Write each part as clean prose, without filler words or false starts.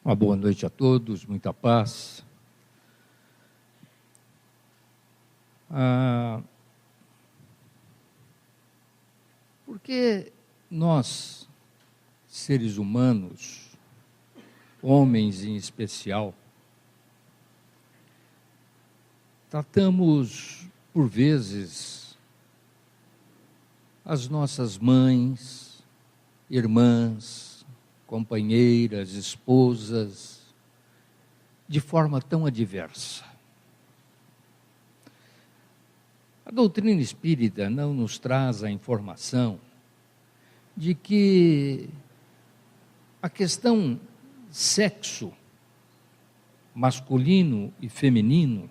Uma boa noite a todos, muita paz. Porque nós, seres humanos, homens em especial, tratamos, por vezes, as nossas mães, irmãs, companheiras, esposas, de forma tão adversa. A doutrina espírita não nos traz a informação de que a questão sexo, masculino e feminino,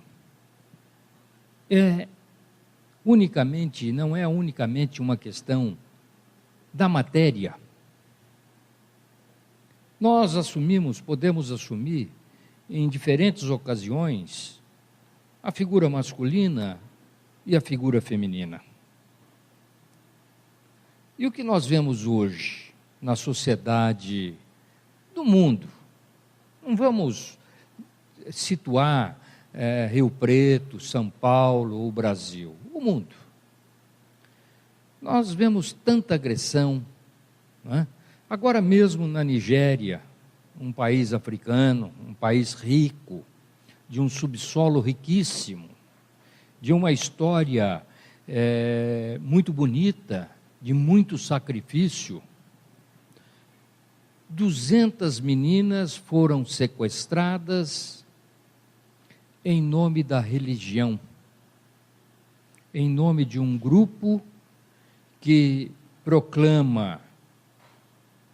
não é unicamente uma questão da matéria. Nós podemos assumir, em diferentes ocasiões, a figura masculina e a figura feminina. E o que nós vemos hoje na sociedade do mundo, não vamos situar Rio Preto, São Paulo ou Brasil, o mundo. Nós vemos tanta agressão, não é? Agora mesmo na Nigéria, um país africano, um país rico, de um subsolo riquíssimo, de uma história muito bonita, de muito sacrifício, 200 meninas foram sequestradas em nome da religião, em nome de um grupo que proclama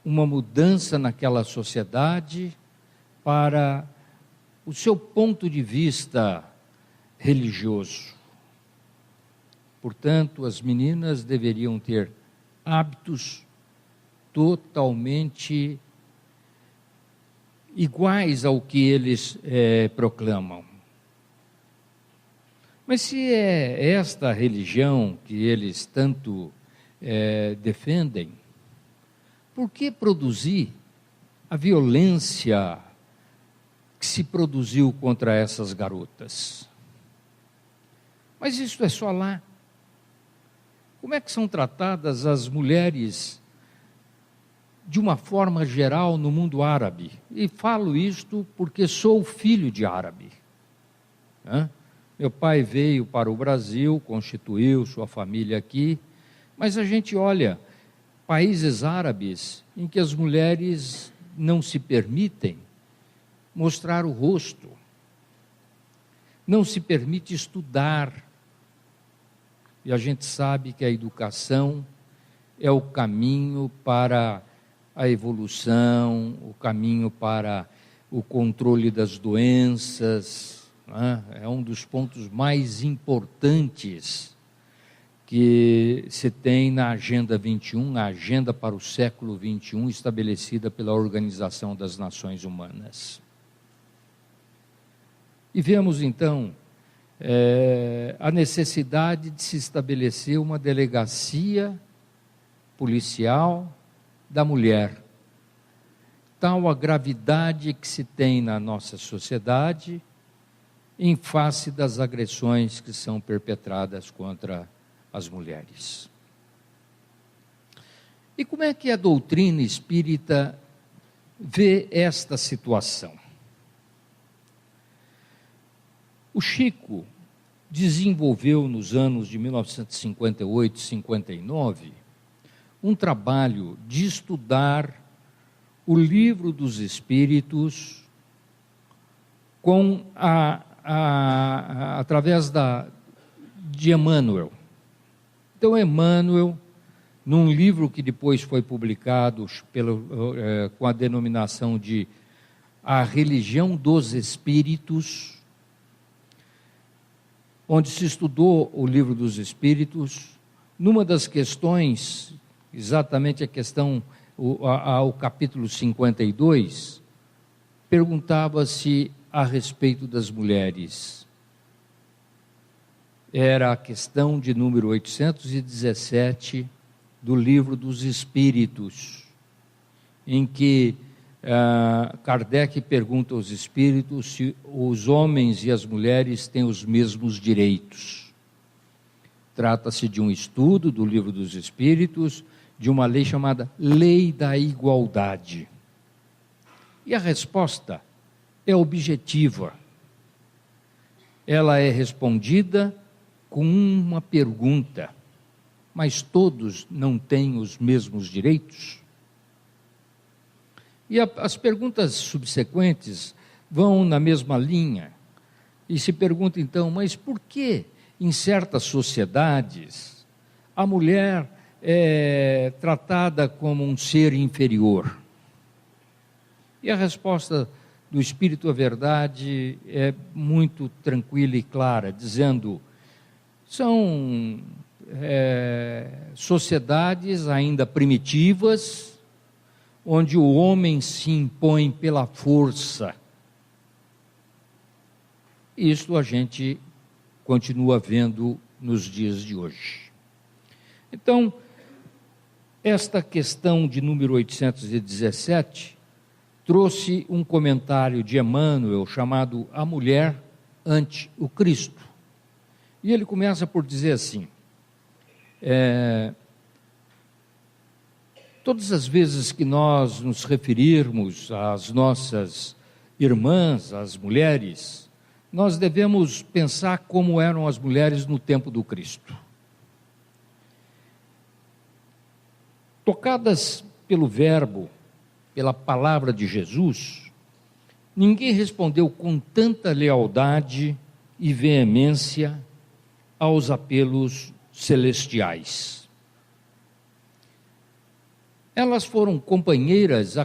uma mudança naquela sociedade para o seu ponto de vista religioso. Portanto, as meninas deveriam ter hábitos totalmente iguais ao que eles proclamam. Mas se é esta religião que eles tanto defendem, por que produzir a violência que se produziu contra essas garotas? Mas isso é só lá. Como é que são tratadas as mulheres de uma forma geral no mundo árabe? E falo isto porque sou filho de árabe, né? Meu pai veio para o Brasil, constituiu sua família aqui, mas a gente olha países árabes em que as mulheres não se permitem mostrar o rosto, não se permite estudar. E a gente sabe que a educação é o caminho para a evolução, o caminho para o controle das doenças, né? É um dos pontos mais importantes que se tem na Agenda 21, a Agenda para o século 21, estabelecida pela Organização das Nações Humanas. E vemos, então, a necessidade de se estabelecer uma delegacia policial da mulher. Tal a gravidade que se tem na nossa sociedade em face das agressões que são perpetradas contra as mulheres. E como é que a doutrina espírita vê esta situação? O Chico desenvolveu nos anos de 1958 e 59 um trabalho de estudar o Livro dos Espíritos através de Emmanuel. Então, Emmanuel, num livro que depois foi publicado com a denominação de A Religião dos Espíritos, onde se estudou o Livro dos Espíritos, numa das questões, exatamente a questão, ao capítulo 52, perguntava-se a respeito das mulheres. Era a questão de número 817 do Livro dos Espíritos, em que Kardec pergunta aos espíritos se os homens e as mulheres têm os mesmos direitos. Trata-se de um estudo do Livro dos Espíritos, de uma lei chamada Lei da Igualdade. E a resposta é objetiva. Ela é respondida com uma pergunta: mas todos não têm os mesmos direitos? E as perguntas subsequentes vão na mesma linha. E se pergunta então, mas por que em certas sociedades a mulher é tratada como um ser inferior? E a resposta do Espírito à Verdade é muito tranquila e clara, dizendo: são sociedades ainda primitivas, onde o homem se impõe pela força. Isto a gente continua vendo nos dias de hoje. Então, esta questão de número 817 trouxe um comentário de Emmanuel chamado A Mulher ante o Cristo. E ele começa por dizer assim: todas as vezes que nós nos referirmos às nossas irmãs, às mulheres, nós devemos pensar como eram as mulheres no tempo do Cristo. Tocadas pelo verbo, pela palavra de Jesus, ninguém respondeu com tanta lealdade e veemência aos apelos celestiais. Elas foram companheiras,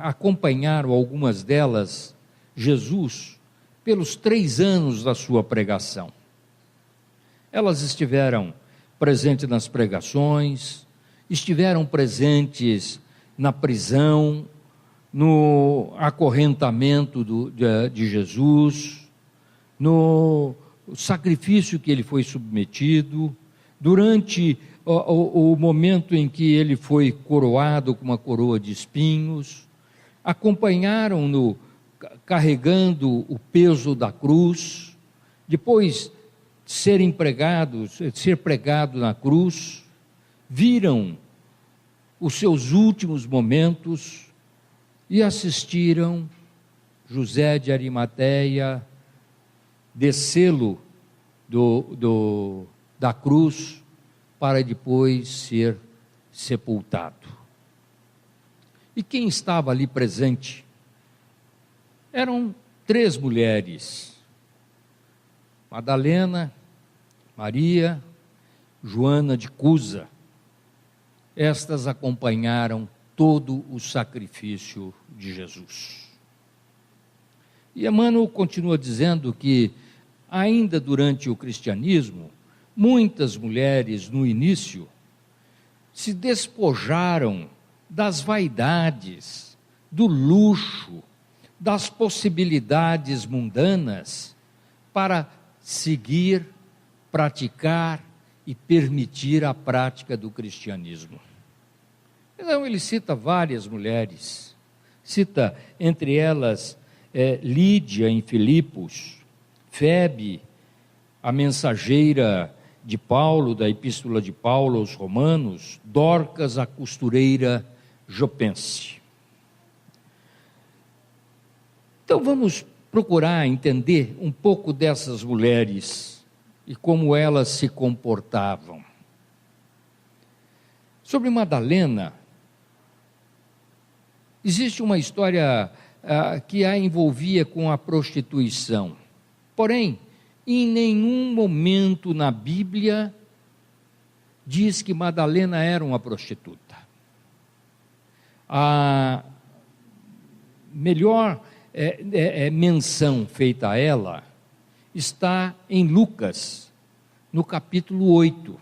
acompanharam algumas delas Jesus pelos 3 anos da sua pregação. Elas estiveram presentes nas pregações, estiveram presentes na prisão, no acorrentamento de Jesus, no sacrifício que ele foi submetido, durante o momento em que ele foi coroado com uma coroa de espinhos, acompanharam-no carregando o peso da cruz, depois de ser pregado na cruz, viram os seus últimos momentos e assistiram José de Arimateia descê-lo da cruz para depois ser sepultado. E quem estava ali presente? Eram 3 mulheres: Madalena, Maria, Joana de Cusa. Estas acompanharam todo o sacrifício de Jesus. E Emmanuel continua dizendo que, ainda durante o cristianismo, muitas mulheres, no início, se despojaram das vaidades, do luxo, das possibilidades mundanas para seguir, praticar e permitir a prática do cristianismo. Então ele cita várias mulheres, cita entre elas Lídia em Filipos, Febe, a mensageira de Paulo, da epístola de Paulo aos Romanos, Dorcas, a costureira jopense. Então vamos procurar entender um pouco dessas mulheres e como elas se comportavam. Sobre Madalena, existe uma história que a envolvia com a prostituição. Porém, em nenhum momento na Bíblia diz que Madalena era uma prostituta. A melhor menção feita a ela está em Lucas, no capítulo 8.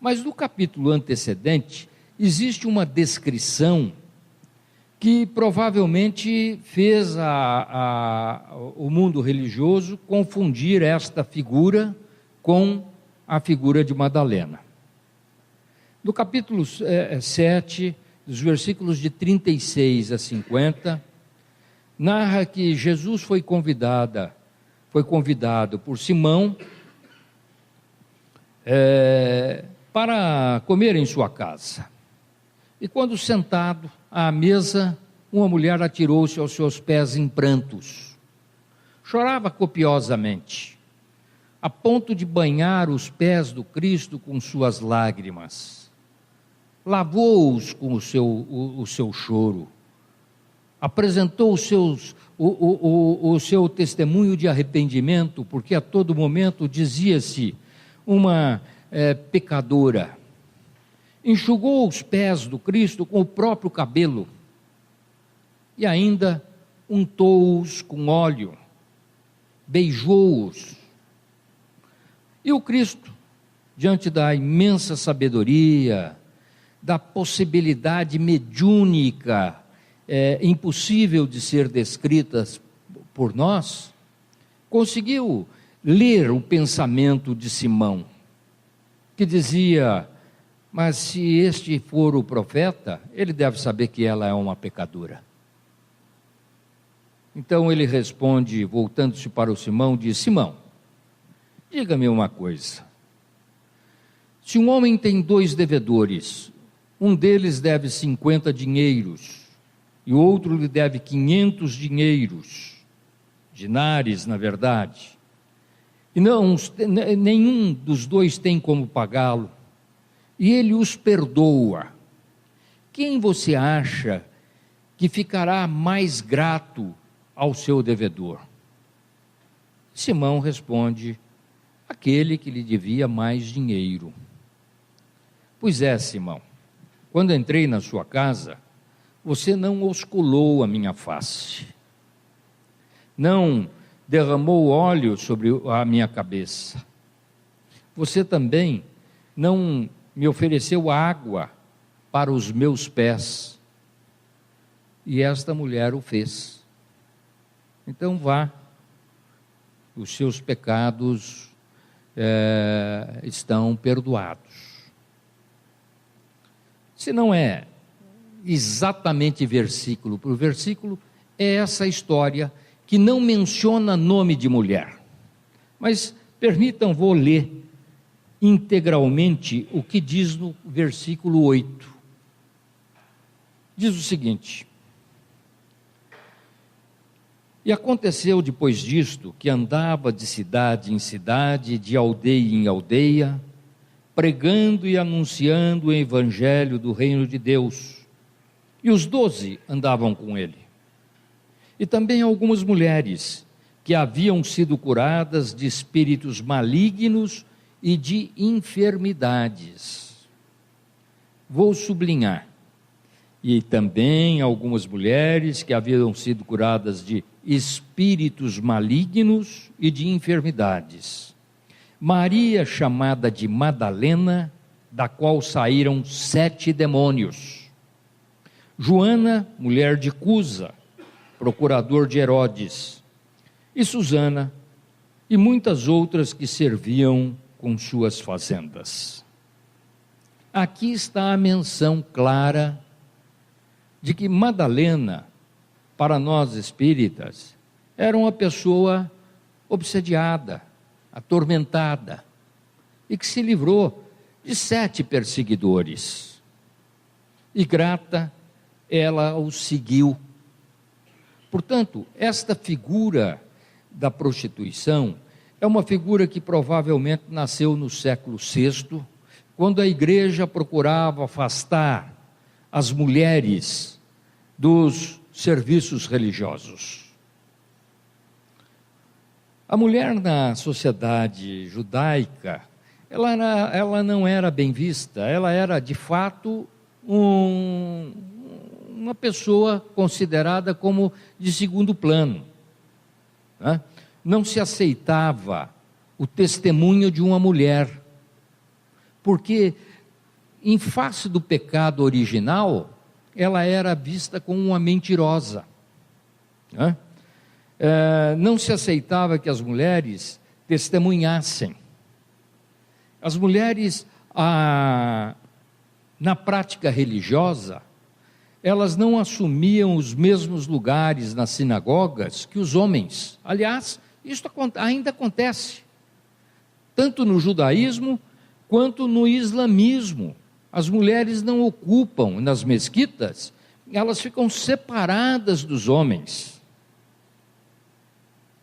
Mas no capítulo antecedente, existe uma descrição que provavelmente fez o mundo religioso confundir esta figura com a figura de Madalena. No capítulo 7, dos versículos de 36 a 50, narra que Jesus foi convidado por Simão para comer em sua casa. E quando sentado à mesa, uma mulher atirou-se aos seus pés em prantos. Chorava copiosamente, a ponto de banhar os pés do Cristo com suas lágrimas. Lavou-os com o seu choro. Apresentou o seu testemunho de arrependimento, porque a todo momento dizia-se uma pecadora. Enxugou os pés do Cristo com o próprio cabelo e ainda untou-os com óleo, beijou-os. E o Cristo, diante da imensa sabedoria, da possibilidade mediúnica, impossível de ser descritas por nós, conseguiu ler o pensamento de Simão, que dizia: mas se este for o profeta, ele deve saber que ela é uma pecadora. Então ele responde, voltando-se para o Simão, diz: Simão, diga-me uma coisa. Se um homem tem 2 devedores, um deles deve 50 dinheiros, e o outro lhe deve 500 dinares, na verdade, e nenhum dos 2 tem como pagá-lo, e ele os perdoa, quem você acha que ficará mais grato ao seu devedor? Simão responde: aquele que lhe devia mais dinheiro. Pois é, Simão, quando entrei na sua casa, você não osculou a minha face, não derramou óleo sobre a minha cabeça, você também não me ofereceu água para os meus pés, e esta mulher o fez. Então vá, os seus pecados estão perdoados. Se não é exatamente versículo por versículo, é essa história que não menciona nome de mulher. Mas permitam, vou ler integralmente o que diz no versículo 8. Diz o seguinte: e aconteceu depois disto, que andava de cidade em cidade, de aldeia em aldeia, pregando e anunciando o evangelho do reino de Deus. E os 12 andavam com ele. E também algumas mulheres que haviam sido curadas de espíritos malignos e de enfermidades. Vou sublinhar. E também algumas mulheres que haviam sido curadas de espíritos malignos e de enfermidades. Maria, chamada de Madalena, da qual saíram 7 demônios. Joana, mulher de Cusa, procurador de Herodes. E Susana, e muitas outras que serviam com suas fazendas. Aqui está a menção clara de que Madalena, para nós espíritas, era uma pessoa obsediada, atormentada, e que se livrou de 7 perseguidores. E grata, ela os seguiu. Portanto, esta figura da prostituição é uma figura que provavelmente nasceu no século VI, quando a igreja procurava afastar as mulheres dos serviços religiosos. A mulher na sociedade judaica, ela não era bem vista, ela era de fato uma pessoa considerada como de segundo plano, né? Não se aceitava o testemunho de uma mulher, porque em face do pecado original, ela era vista como uma mentirosa, né? Não se aceitava que as mulheres testemunhassem. As mulheres, na prática religiosa, elas não assumiam os mesmos lugares nas sinagogas que os homens. Aliás, isso ainda acontece, tanto no judaísmo quanto no islamismo. As mulheres não ocupam nas mesquitas, elas ficam separadas dos homens.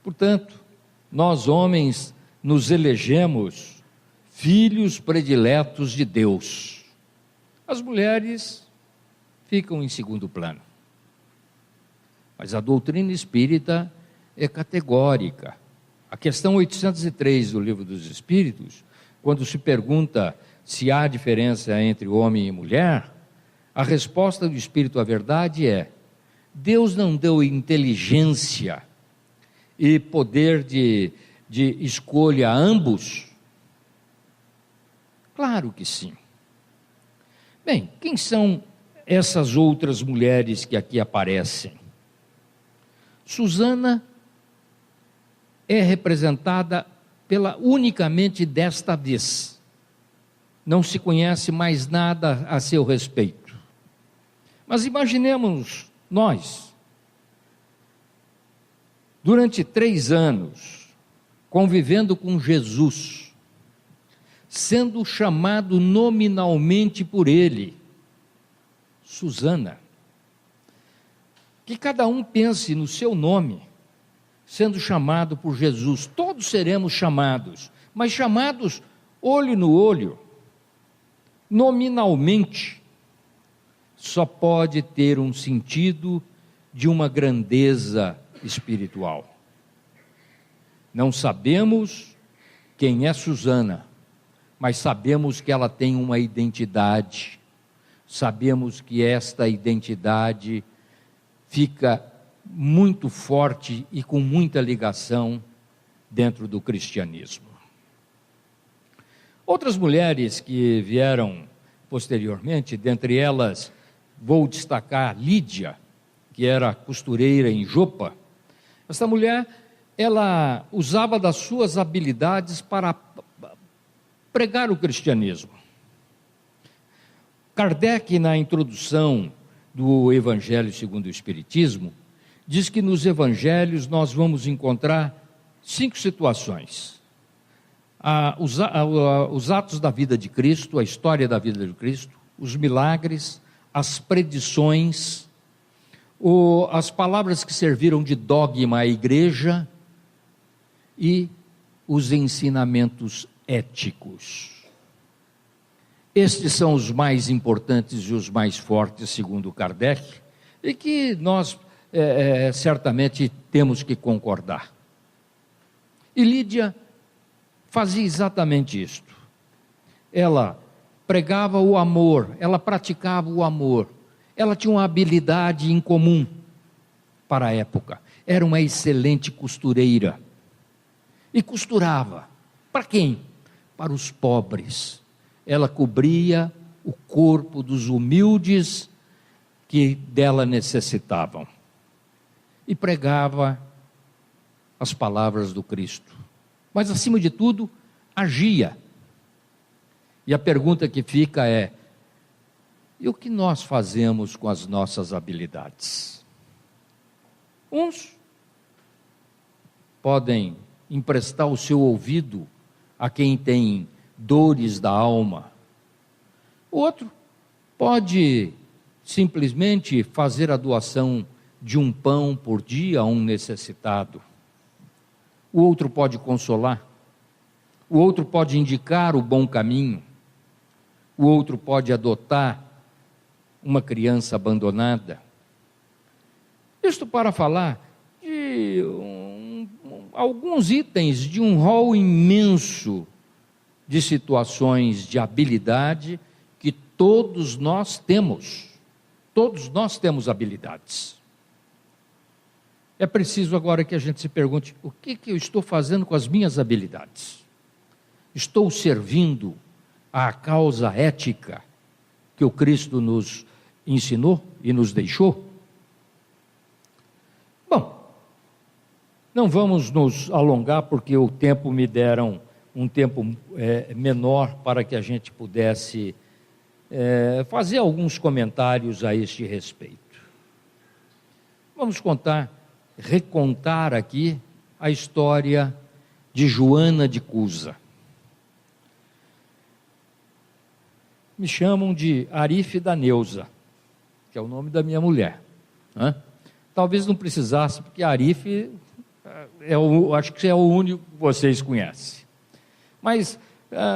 Portanto, nós homens nos elegemos filhos prediletos de Deus. As mulheres ficam em segundo plano. Mas a doutrina espírita é categórica. A questão 803 do Livro dos Espíritos, quando se pergunta se há diferença entre homem e mulher, a resposta do Espírito à Verdade é: Deus não deu inteligência e poder de escolha a ambos? Claro que sim. Bem, quem são essas outras mulheres que aqui aparecem? Susana é representada unicamente desta vez. Não se conhece mais nada a seu respeito. Mas imaginemos nós, durante 3 anos, convivendo com Jesus, sendo chamado nominalmente por ele, Susana. Que cada um pense no seu nome, sendo chamado por Jesus. Todos seremos chamados, mas chamados olho no olho, nominalmente. Só pode ter um sentido de uma grandeza espiritual. Não sabemos quem é Susana, mas sabemos que ela tem uma identidade. Sabemos que esta identidade fica muito forte e com muita ligação dentro do cristianismo. Outras mulheres que vieram posteriormente, dentre elas vou destacar Lídia, que era costureira em Jopa. Essa mulher, ela usava das suas habilidades para pregar o cristianismo. Kardec, na introdução do Evangelho segundo o Espiritismo, diz que nos evangelhos nós vamos encontrar 5 situações. Os atos da vida de Cristo, a história da vida de Cristo, os milagres, as predições, as palavras que serviram de dogma à igreja e os ensinamentos éticos. Estes são os mais importantes e os mais fortes, segundo Kardec, e que nós certamente temos que concordar. E Lídia fazia exatamente isto. Ela pregava o amor, ela praticava o amor, ela tinha uma habilidade incomum para a época, era uma excelente costureira, e costurava, para quem? Para os pobres. Ela cobria o corpo dos humildes que dela necessitavam, e pregava as palavras do Cristo, mas acima de tudo, agia. E a pergunta que fica é: e o que nós fazemos com as nossas habilidades? Uns podem emprestar o seu ouvido a quem tem dores da alma. O outro pode simplesmente fazer a doação de um pão por dia a um necessitado. O outro pode consolar. O outro pode indicar o bom caminho. O outro pode adotar uma criança abandonada. Isto para falar de alguns itens de um rol imenso de situações de habilidade que todos nós temos. Todos nós temos habilidades. É preciso agora que a gente se pergunte: o que eu estou fazendo com as minhas habilidades? Estou servindo à causa ética que o Cristo nos ensinou e nos deixou? Bom, não vamos nos alongar, porque o tempo me deram um tempo menor para que a gente pudesse fazer alguns comentários a este respeito. Vamos recontar aqui a história de Joana de Cusa. Me chamam de Arife da Neuza, que é o nome da minha mulher, né? Talvez não precisasse, porque Arife acho que é o único que vocês conhecem. Mas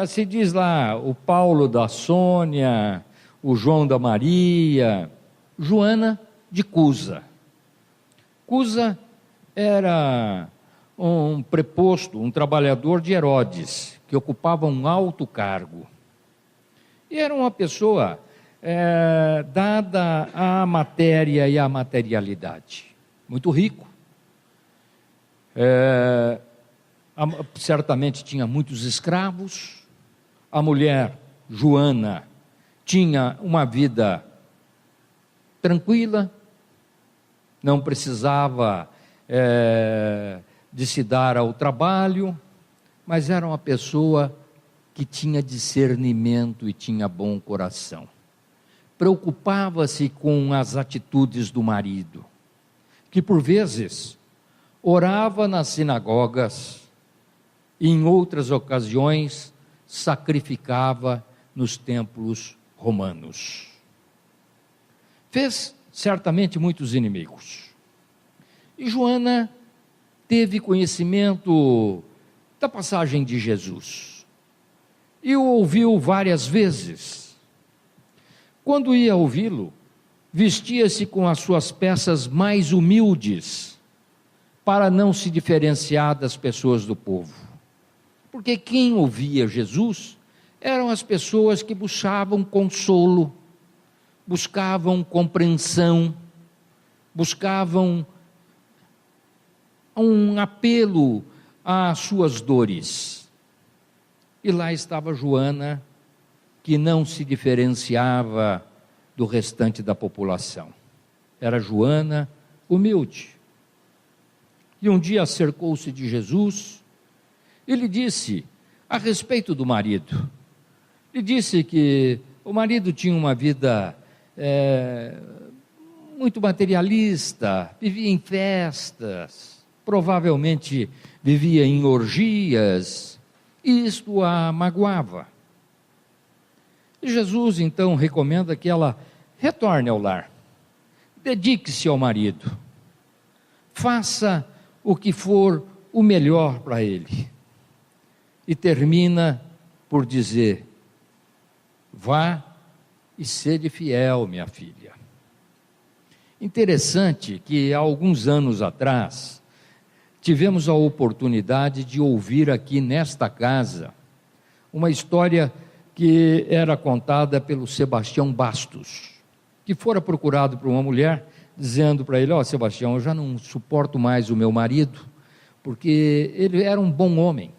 se diz lá o Paulo da Sônia, o João da Maria, Joana de Cusa. Cusa era um preposto, um trabalhador de Herodes, que ocupava um alto cargo. E era uma pessoa dada à matéria e à materialidade. Muito rico. Certamente tinha muitos escravos. A mulher, Joana, tinha uma vida tranquila, não precisava de se dar ao trabalho, mas era uma pessoa que tinha discernimento e tinha bom coração. Preocupava-se com as atitudes do marido, que por vezes orava nas sinagogas e em outras ocasiões sacrificava nos templos romanos. Fez certamente muitos inimigos. E Joana teve conhecimento da passagem de Jesus e o ouviu várias vezes. Quando ia ouvi-lo, vestia-se com as suas peças mais humildes, para não se diferenciar das pessoas do povo. Porque quem ouvia Jesus eram as pessoas que buscavam consolo, buscavam compreensão, buscavam um apelo às suas dores. E lá estava Joana, que não se diferenciava do restante da população. Era Joana humilde. E um dia acercou-se de Jesus e lhe disse a respeito do marido. Lhe disse que o marido tinha uma vida muito materialista, vivia em festas, provavelmente vivia em orgias, e isto a magoava. E Jesus então recomenda que ela retorne ao lar, dedique-se ao marido, faça o que for o melhor para ele. E termina por dizer: vá e sede fiel, minha filha. Interessante que há alguns anos atrás tivemos a oportunidade de ouvir aqui nesta casa uma história que era contada pelo Sebastião Bastos, que fora procurado por uma mulher, dizendo para ele: Sebastião, eu já não suporto mais o meu marido, porque ele era um bom homem,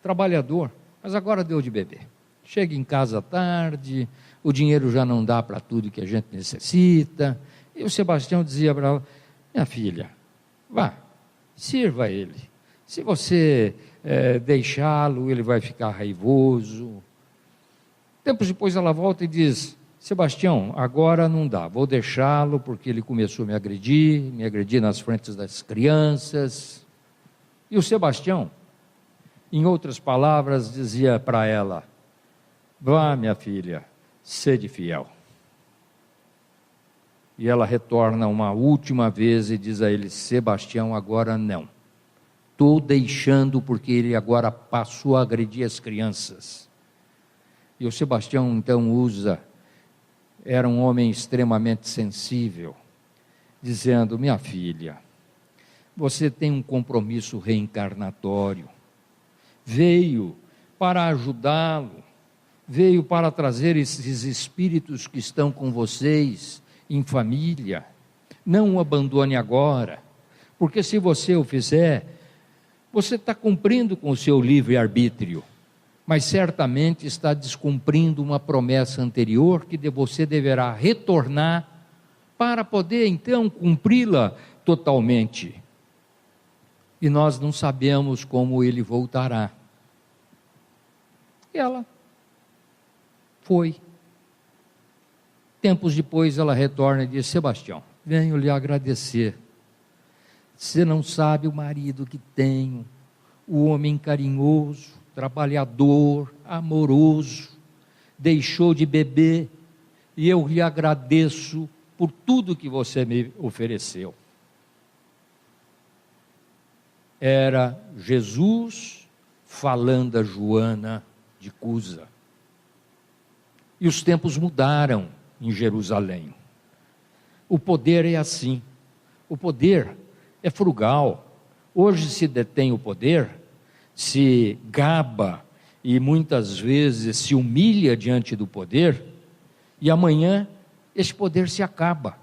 trabalhador, mas agora deu de beber. Chega em casa tarde, o dinheiro já não dá para tudo que a gente necessita. E o Sebastião dizia para ela: minha filha, vá, sirva ele. Se você deixá-lo, ele vai ficar raivoso. Tempos depois ela volta e diz: Sebastião, agora não dá, vou deixá-lo porque ele começou a me agredir nas frentes das crianças. E o Sebastião, em outras palavras, dizia para ela: vá, minha filha, sede fiel. E ela retorna uma última vez e diz a ele: Sebastião, agora não. Estou deixando porque ele agora passou a agredir as crianças. E o Sebastião então era um homem extremamente sensível, dizendo: minha filha, você tem um compromisso reencarnatório, veio para ajudá-lo, veio para trazer esses espíritos que estão com vocês em família, não o abandone agora, porque se você o fizer, você está cumprindo com o seu livre-arbítrio, mas certamente está descumprindo uma promessa anterior que você deverá retornar para poder então cumpri-la totalmente. E nós não sabemos como ele voltará. E ela foi Tempos depois ela retorna e diz: Sebastião, venho lhe agradecer. Você não sabe o marido que tenho, o homem carinhoso, trabalhador, amoroso, deixou de beber, e eu lhe agradeço por tudo que você me ofereceu. Era Jesus falando a Joana de Cusa. E os tempos mudaram em Jerusalém. O poder é assim. O poder é frugal. Hoje se detém o poder, se gaba e muitas vezes se humilha diante do poder, e amanhã esse poder se acaba.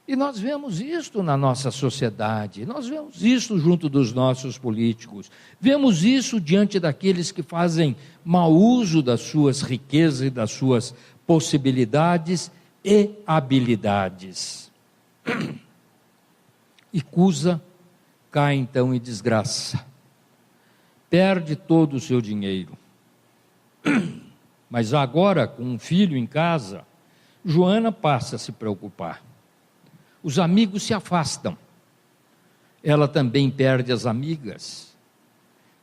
E nós vemos isto na nossa sociedade, nós vemos isso junto dos nossos políticos, vemos isso diante daqueles que fazem mau uso das suas riquezas e das suas possibilidades e habilidades. E Cusa cai então em desgraça, perde todo o seu dinheiro. Mas agora, com um filho em casa, Joana passa a se preocupar. Os amigos se afastam. Ela também perde as amigas.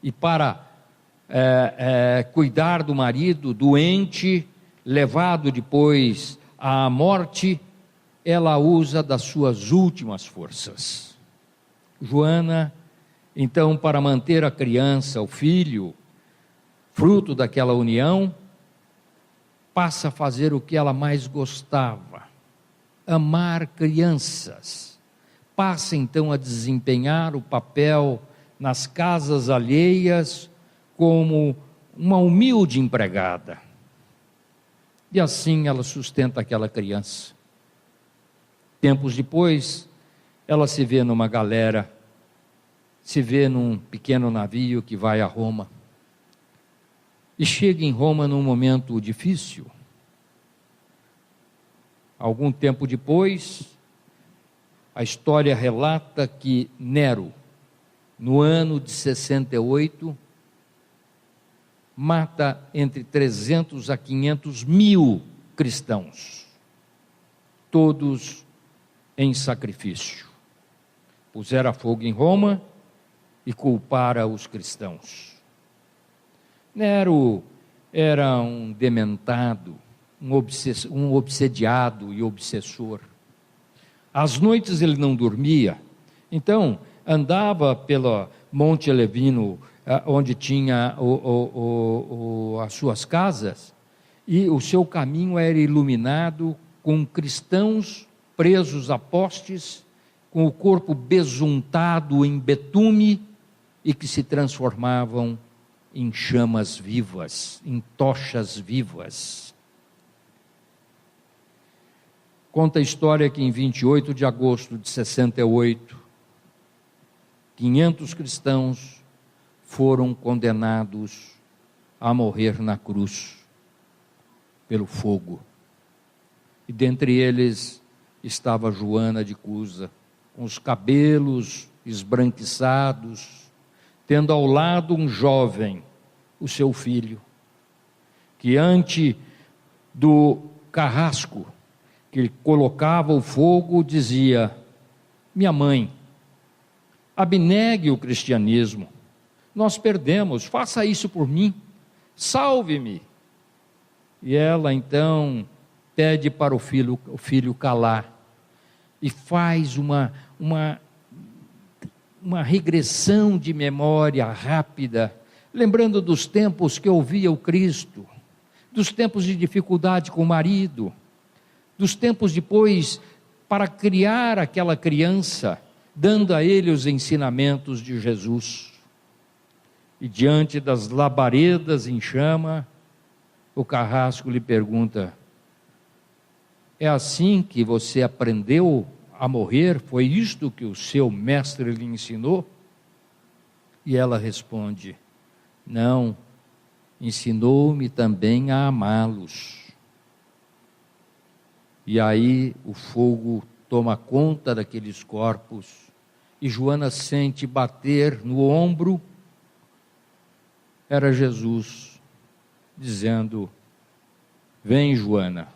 E para cuidar do marido doente, levado depois à morte, ela usa das suas últimas forças. Joana, então, para manter a criança, o filho, fruto daquela união, passa a fazer o que ela mais gostava: amar crianças. Passa então a desempenhar o papel nas casas alheias como uma humilde empregada. E assim ela sustenta aquela criança. Tempos depois, ela se vê numa galera, se vê num pequeno navio que vai a Roma. E chega em Roma num momento difícil. Algum tempo depois, a história relata que Nero, no ano de 68, mata entre 300 a 500 mil cristãos, todos em sacrifício. Pusera fogo em Roma e culpara os cristãos. Nero era um dementado, um obsediado e obsessor. Às noites ele não dormia, então andava pelo Monte Levino, onde tinha as suas casas, e o seu caminho era iluminado com cristãos presos a postes, com o corpo besuntado em betume e que se transformavam em chamas vivas, em tochas vivas. Conta a história que em 28 de agosto de 68, 500 cristãos foram condenados a morrer na cruz, pelo fogo. E dentre eles estava Joana de Cusa, com os cabelos esbranquiçados, tendo ao lado um jovem, o seu filho, que ante do carrasco que colocava o fogo, dizia: minha mãe, abnegue o cristianismo, nós perdemos, faça isso por mim, salve-me. E ela então pede para o filho calar, e faz uma regressão de memória rápida, lembrando dos tempos que ouvia o Cristo, dos tempos de dificuldade com o marido, dos tempos depois para criar aquela criança, dando a ele os ensinamentos de Jesus. E diante das labaredas em chama, o carrasco lhe pergunta: é assim que você aprendeu a morrer? Foi isto que o seu mestre lhe ensinou? E ela responde: não, ensinou-me também a amá-los. E aí o fogo toma conta daqueles corpos, e Joana sente bater no ombro. Era Jesus dizendo: vem, Joana,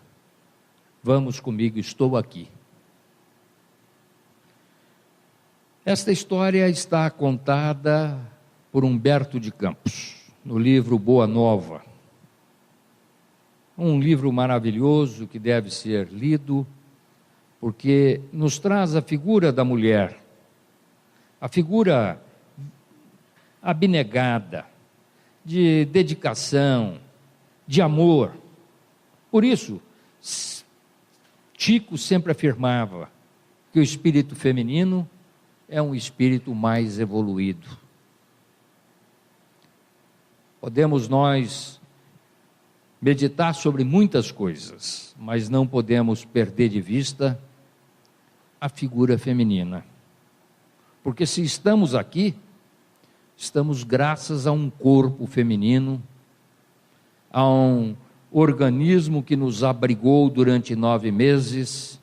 vamos comigo, estou aqui. Esta história está contada por Humberto de Campos, no livro Boa Nova. Um livro maravilhoso que deve ser lido, porque nos traz a figura da mulher, a figura abnegada, de dedicação, de amor. Por isso, Chico sempre afirmava que o espírito feminino é um espírito mais evoluído. Podemos nós meditar sobre muitas coisas, mas não podemos perder de vista a figura feminina. Porque se estamos aqui, estamos graças a um corpo feminino, a um organismo que nos abrigou durante 9 meses,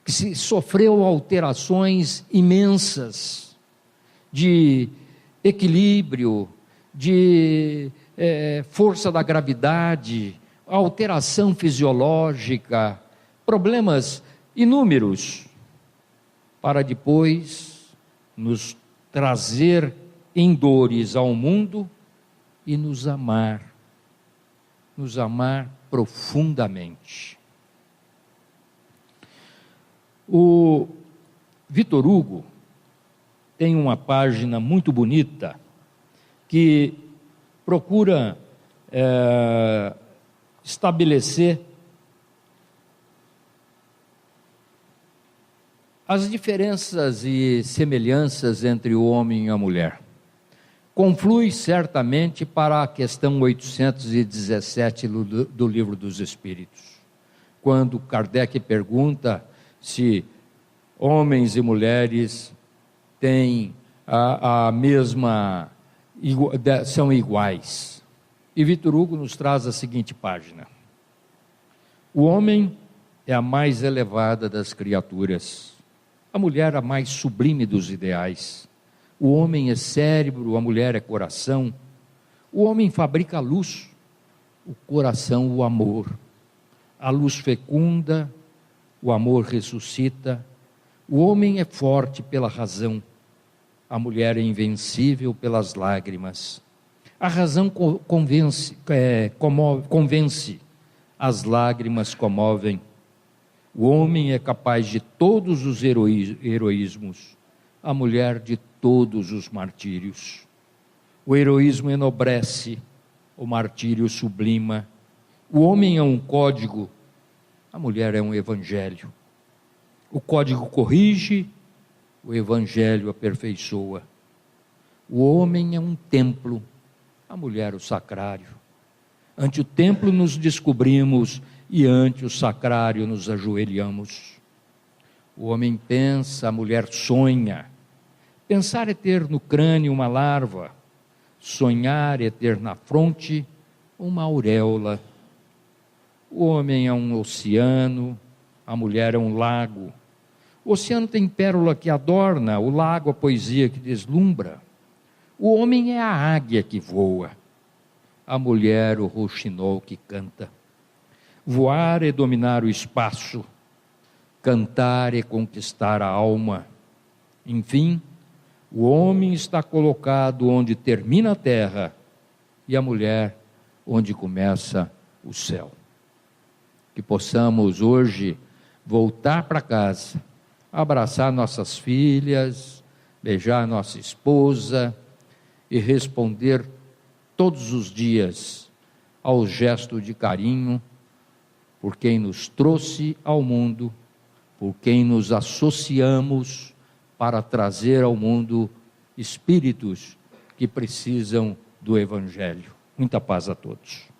que sofreu alterações imensas de equilíbrio, de força da gravidade, alteração fisiológica, problemas inúmeros, para depois nos trazer em dores ao mundo e nos amar profundamente. O Victor Hugo tem uma página muito bonita que procura estabelecer as diferenças e semelhanças entre o homem e a mulher. Conflui certamente para a questão 817 do Livro dos Espíritos, quando Kardec pergunta se homens e mulheres têm a mesma, são iguais. E Victor Hugo nos traz a seguinte página: o homem é a mais elevada das criaturas, a mulher a mais sublime dos ideais. O homem é cérebro, a mulher é coração. O homem fabrica a luz, o coração o amor. A luz fecunda, o amor ressuscita. O homem é forte pela razão, a mulher é invencível pelas lágrimas. A razão convence, as lágrimas comovem. O homem é capaz de todos os heroísmos, a mulher de todos os martírios. O heroísmo enobrece, o martírio sublima. O homem é um código, a mulher é um evangelho. O código corrige, o evangelho aperfeiçoa. O homem é um templo, a mulher o sacrário. Ante o templo nos descobrimos e ante o sacrário nos ajoelhamos. O homem pensa, a mulher sonha. Pensar é ter no crânio uma larva, sonhar é ter na fronte uma auréola. O homem é um oceano, a mulher é um lago. O oceano tem pérola que adorna, o lago a poesia que deslumbra. O homem é a águia que voa, a mulher o rouxinol que canta. Voar é dominar o espaço, cantar é conquistar a alma. Enfim, o homem está colocado onde termina a terra e a mulher onde começa o céu. Que possamos hoje voltar para casa, abraçar nossas filhas, beijar nossa esposa e responder todos os dias ao gesto de carinho por quem nos trouxe ao mundo, por quem nos associamos para trazer ao mundo espíritos que precisam do Evangelho. Muita paz a todos.